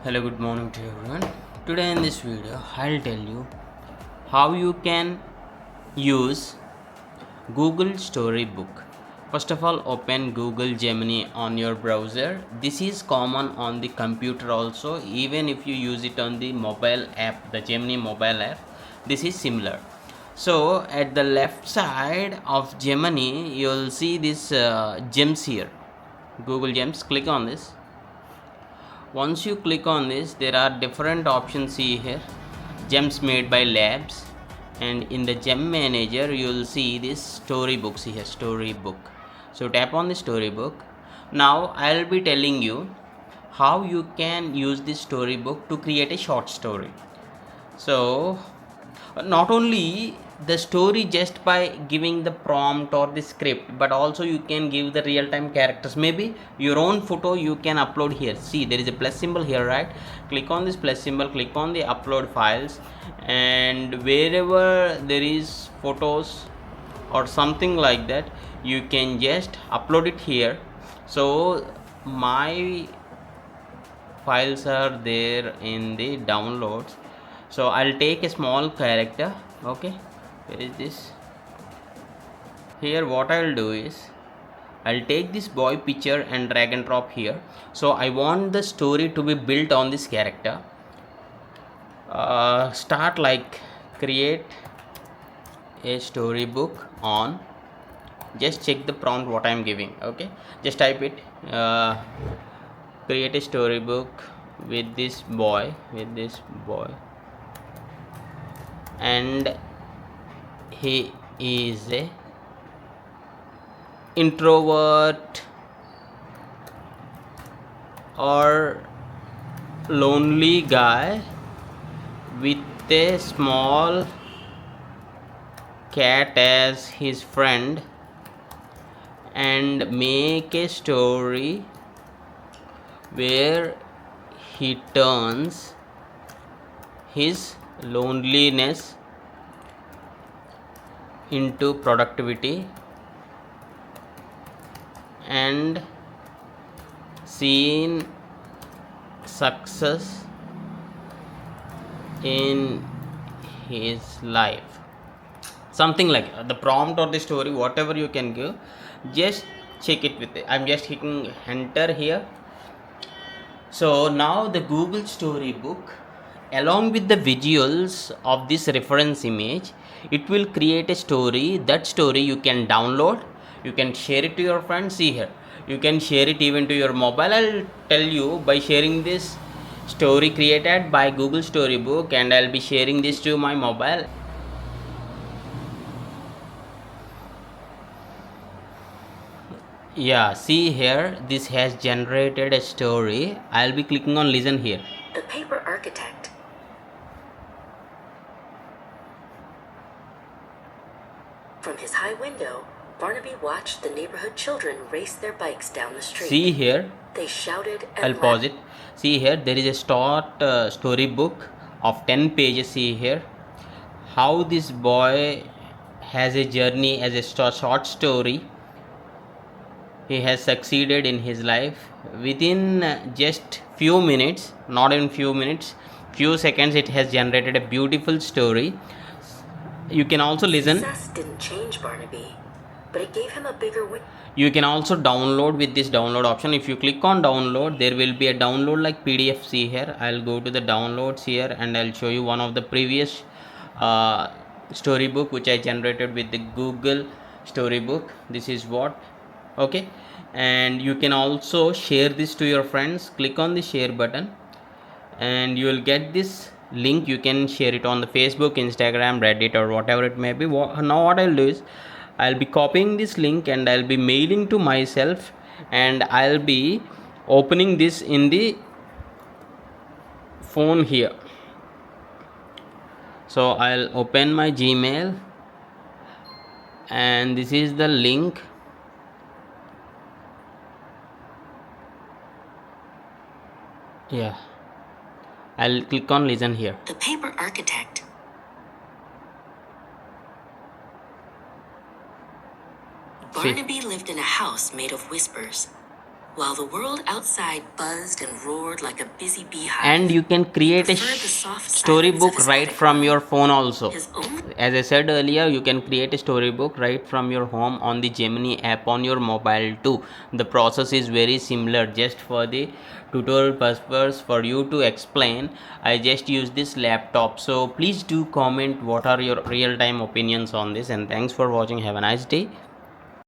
Hello, good morning to everyone. Today in this video, I'll tell you how you can use Google Storybook. First of all, open Google Gemini on your browser. This is common on the computer also, even if you use it on the mobile app, the Gemini mobile app. This is similar. So at the left side of Gemini, you'll see this gems here. Google Gems. Click on this. Once you click on this, there are different options. See here, gems made by labs, and in the gem manager you will see this storybooks here, storybook. So tap on the storybook. Now I'll be telling you how you can use this storybook to create a short story. So not only the story just by giving the prompt or the script, but also you can give the real-time characters. Maybe your own photo you can upload here. See, there is a plus symbol here, right? Click on this plus symbol, click on the upload files, and wherever there is photos or something like that, you can just upload it here. So my files are there in the downloads. So I'll take a small character. Okay, where is this? Here what I'll do is I'll take this boy picture and drag and drop here. So I want the story to be built on this character. Start like create a storybook on. Just check the prompt what I'm giving. Okay, just type it. Create a storybook with this boy, and he is a introvert or lonely guy with a small cat as his friend, and make a story where he turns his loneliness into productivity and seeing success in his life. Something like the prompt or the story, whatever you can give, just check it with it. I'm just hitting enter here. So now the Google Storybook, along with the visuals of this reference image, it will create a story. That story you can download, you can share it to your friends. See here, you can share it even to your mobile. I'll tell you by sharing this story created by Google Storybook, and I'll be sharing this to my mobile. Yeah, see here, this has generated a story. I'll be clicking on listen here. The paper architect. From his high window, Barnaby watched the neighborhood children race their bikes down the street. See here, They shouted and I'll pause it. See here, there is a storybook of 10 pages. See here, how this boy has a journey as a short story. He has succeeded in his life within just few minutes, not in few minutes, few seconds. It has generated a beautiful story. You can also listen. Success didn't change Barnaby, but it gave him a bigger win. You can also download with this download option. If you click on download, there will be a download like PDF. See here, I'll go to the downloads here and I'll show you one of the previous storybook which I generated with the Google Storybook. This is what. Okay, and you can also share this to your friends. Click on the share button and you will get this link. You can share it on the Facebook, Instagram, Reddit, or whatever it may be. Now what I'll do is I'll be copying this link and I'll be mailing to myself, and I'll be opening this in the phone here. So I'll open my Gmail, and this is the link. Yeah, I'll click on listen here. The paper architect. Barnaby lived in a house made of whispers. while the world outside buzzed and roared like a busy beehive. And you can create a preferred the soft silence of storybook his right attic from room. your phone also. His own As I said earlier, you can create a storybook right from your home on the Gemini app on your mobile too. The process is very similar. Just for the tutorial purpose for you to explain, I just use this laptop. So please do comment what are your real time opinions on this, and thanks for watching. Have a nice day.